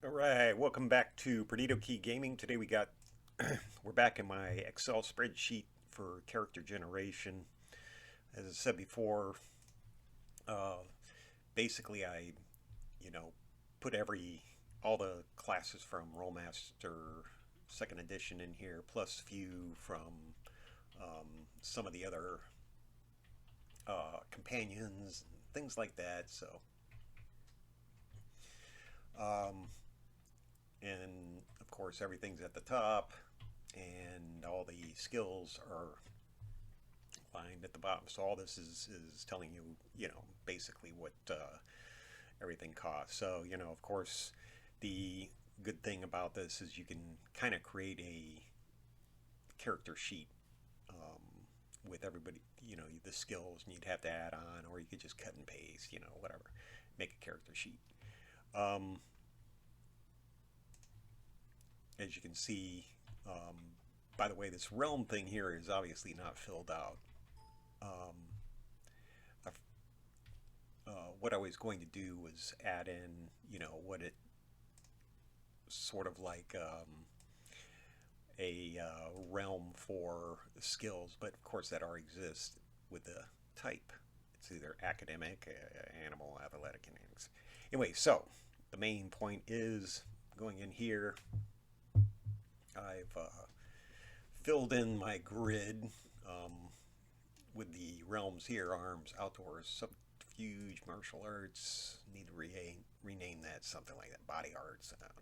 All right, welcome back to Perdido Key Gaming. Today we're back in my Excel spreadsheet for character generation. As I said before, uh, basically you know, put all the classes from Rolemaster second edition in here, plus a few from some of the other companions, and things like that. Um, and of course, everything's at the top, and all the skills are lined at the bottom. So all this is telling you, basically what everything costs. So, of course, the good thing about this is you can kind of create a character sheet with everybody, the skills, and you'd have to add on, or you could just cut and paste, whatever, make a character sheet. Um, as you can see, um, by the way, this realm thing here is obviously not filled out. Um, what I was going to do was add in, what it sort of like a realm for skills, but of course that already exists with the type. It's either academic, animal, athletic, and animals. Anyway, so the main point is going in here. I've filled in my grid with the realms here: arms, outdoors, subterfuge, martial arts. Need to rename that something like that. Body arts. I don't know.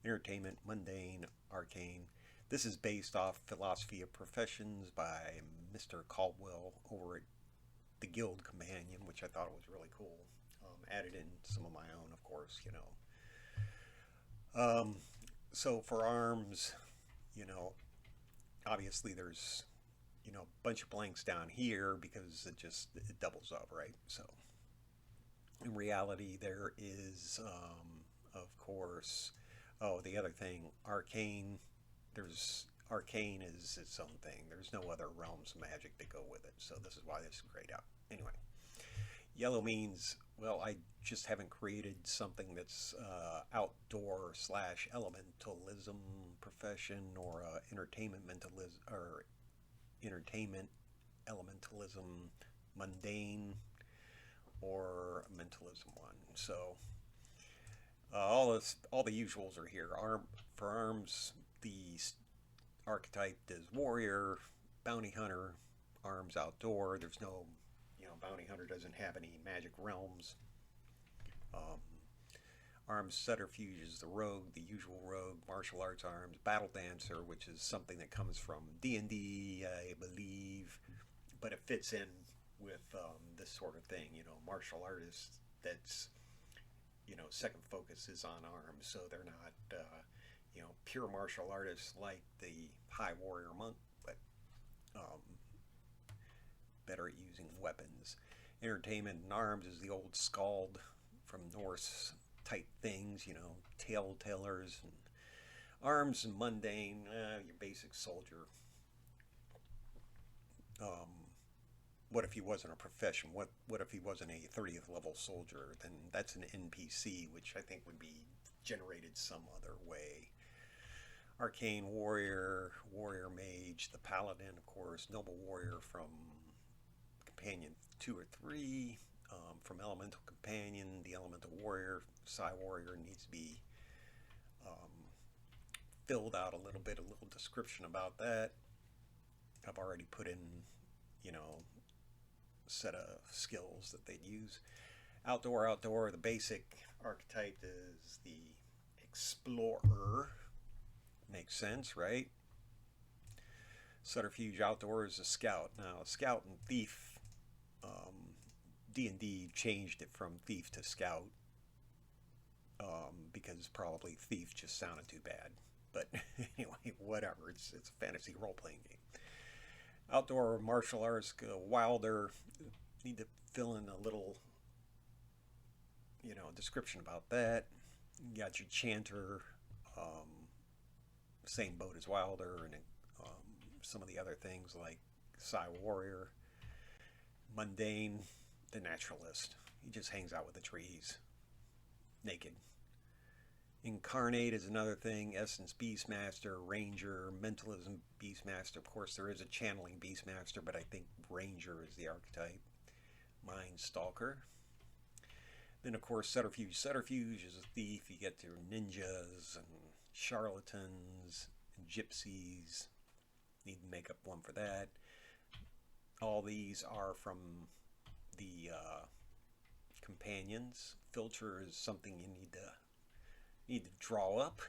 Entertainment, mundane, arcane. This is based off Philosophy of Professions by Mr. Caldwell over at the Guild Companion, which I thought was really cool. Added in some of my own, of course. Um, so for arms, you know, obviously there's a bunch of blanks down here because it doubles up, right? So in reality, there is, of course, oh, the other thing, arcane. There's arcane is its own thing. There's no other realms of magic to go with it. So this is why this is grayed out. Anyway, yellow means, well, I just haven't created something that's outdoor slash elementalism profession, or entertainment mentalism, or entertainment elementalism mundane, or mentalism one. So all the usuals are here. For arms, the archetype is warrior, bounty hunter, arms outdoor. There's no, bounty hunter doesn't have any magic realms. Um, Arms subterfuge is the rogue, the usual rogue. Martial arts arms, battle dancer, which is something that comes from D&D, I believe, but it fits in with this sort of thing. Martial artists. That's second focus is on arms, so they're not pure martial artists like the high warrior monk, but um, better at using weapons. Entertainment and arms is the old skald from Norse type things, tale-tellers, and arms and mundane, your basic soldier. Um, what if he wasn't a profession? What if he wasn't a 30th level soldier? Then that's an NPC, which I think would be generated some other way. Arcane warrior, warrior mage, the paladin, of course, noble warrior from companion 2 or 3, from elemental companion, the elemental warrior, psi warrior needs to be um, filled out a little description about that. I've already put in, a set of skills that they'd use. Outdoor, the basic archetype is the explorer. Makes sense, right? Subterfuge outdoor is a scout. Now, scout and thief, D&D changed it from thief to scout, because probably thief just sounded too bad. But anyway, whatever. It's a fantasy role-playing game. Outdoor martial arts, wilder. Need to fill in a little, description about that. You got your chanter, same boat as wilder, and some of the other things like psi warrior. Mundane, the naturalist. He just hangs out with the trees, naked. Incarnate is another thing. Essence Beastmaster, Ranger, Mentalism Beastmaster. Of course, there is a Channeling Beastmaster, but I think Ranger is the archetype. Mind Stalker. Then, of course, Subterfuge. Subterfuge is a thief. You get your ninjas and charlatans and gypsies. Need to make up one for that. All these are from the companions. Filter is something you need to draw up.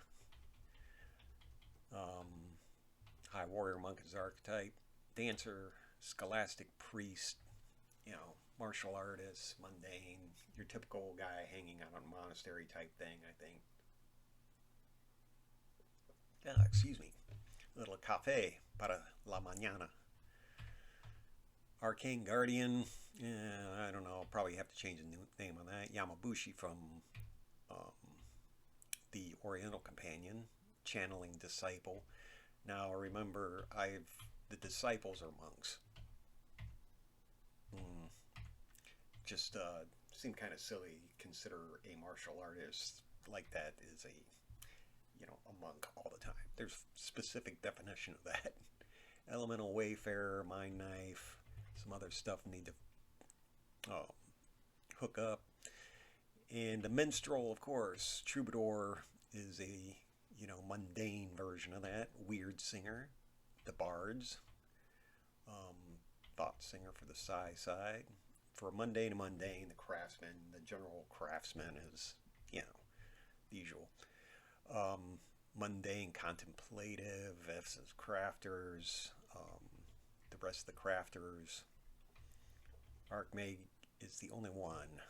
High Warrior Monk is archetype. Dancer, Scholastic Priest, martial artist, mundane, your typical guy hanging out on a monastery type thing, I think. Excuse me. A little café para la mañana. Arcane Guardian, I don't know, probably have to change the name on that. Yamabushi from the Oriental Companion, Channeling Disciple. Now remember, the disciples are monks. Just seemed kind of silly. Consider a martial artist like that is a monk all the time. There's specific definition of that. Elemental Wayfarer, Mind Knife, some other stuff need to hook up. And the Minstrel, of course, Troubadour is a mundane version of that. Weird Singer, the Bards, Thought Singer for the Psi side. For mundane and mundane, the Craftsman, the general craftsman is, the usual. Mundane, contemplative, F's as crafters, the rest of the crafters. Archmage is the only one.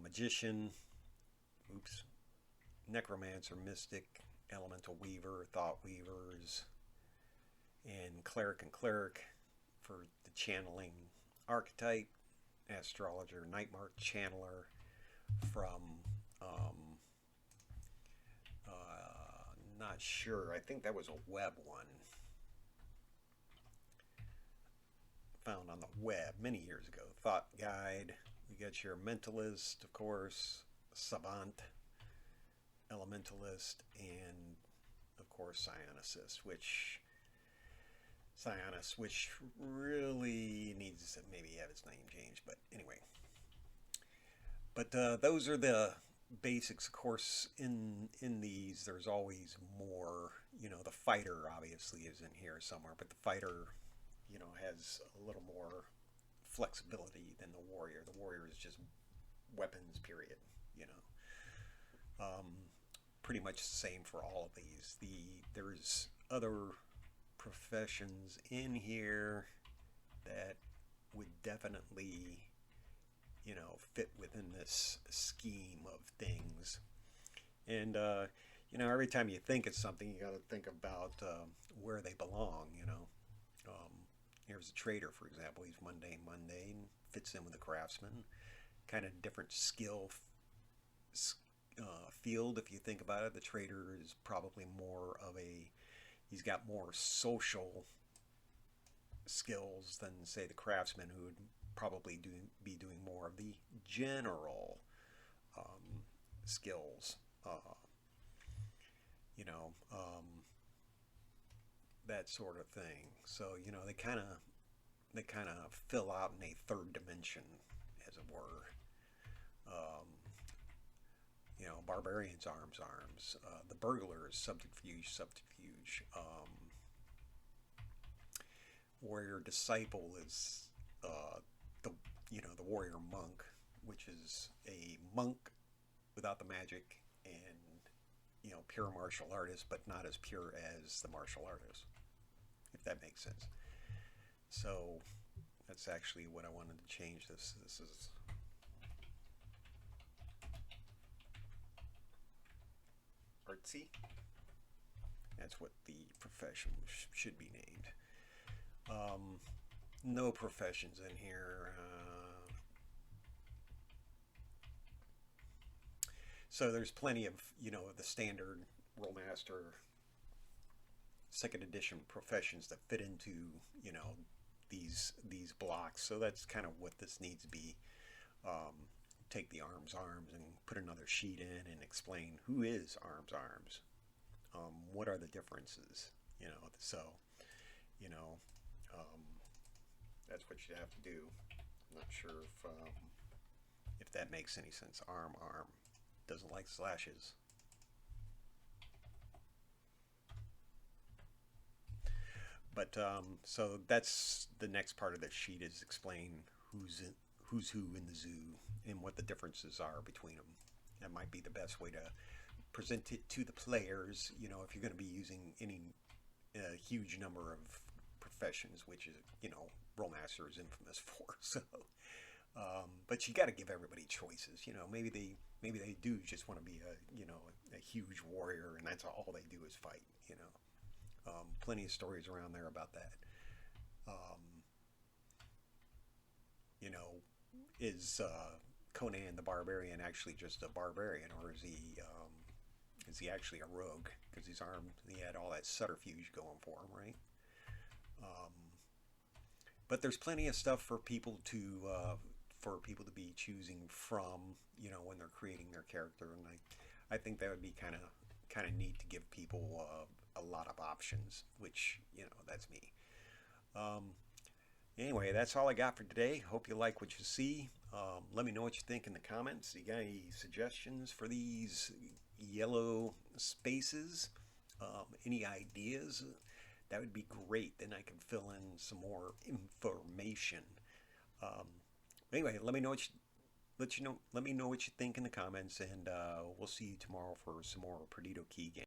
Magician, Necromancer, Mystic, Elemental Weaver, Thought Weavers, and Cleric for the channeling archetype. Astrologer, Nightmark Channeler from not sure, I think that was a web one found on the web many years ago. Thought Guide, we got your Mentalist, of course, Savant, Elementalist, and of course Psionicist, which really needs to maybe have its name changed, but anyway. But those are the basics. Of course, in these, there's always more. The fighter obviously is in here somewhere, but the fighter, has a little more flexibility than the warrior. The warrior is just weapons, period. Pretty much the same for all of these. There's other professions in here that would definitely fit within this scheme of things. And every time you think of something, you got to think about where they belong. Here's a trader, for example. He's mundane, fits in with the craftsman. Kind of different skill field, if you think about it. The trader is probably more of he's got more social skills than, say, the craftsman, who would probably be doing more of the general skills. That sort of thing. So they kind of fill out in a third dimension, as it were. Barbarians, arms. The burglars, subterfuge. Warrior disciple is the warrior monk, which is a monk without the magic, and pure martial artist, but not as pure as the martial artist, if that makes sense. So that's actually what I wanted to change this. This is artsy. That's what the profession should be named. No professions in here. So there's plenty of, the standard Rolemaster 2nd edition professions that fit into, these blocks. So that's kind of what this needs to be take the arms and put another sheet in and explain who is arms. What are the differences? So you know, um, that's what you have to do. I'm not sure if that makes any sense. Arm doesn't like slashes. But so that's the next part of the sheet is explain who's who in the zoo and what the differences are between them. That might be the best way to present it to the players. If you're going to be using any huge number of professions, which is Rolemaster is infamous for. So, but you got to give everybody choices. Maybe they do just want to be a huge warrior, and that's all they do is fight. Plenty of stories around there about that. Um, you know, is Conan the Barbarian actually just a barbarian, or is he actually a rogue? Because he's armed, he had all that subterfuge going for him, right? Um, but there's plenty of stuff for people to be choosing from, when they're creating their character, and I think that would be kind of neat to give people a lot of options, which that's me. Um, Anyway, that's all I got for today. Hope you like what you see. Let me know what you think in the comments. You got any suggestions for these yellow spaces? Any ideas? That would be great. Then I can fill in some more information. Um, anyway, let me know what you think in the comments, and we'll see you tomorrow for some more Perdido key games.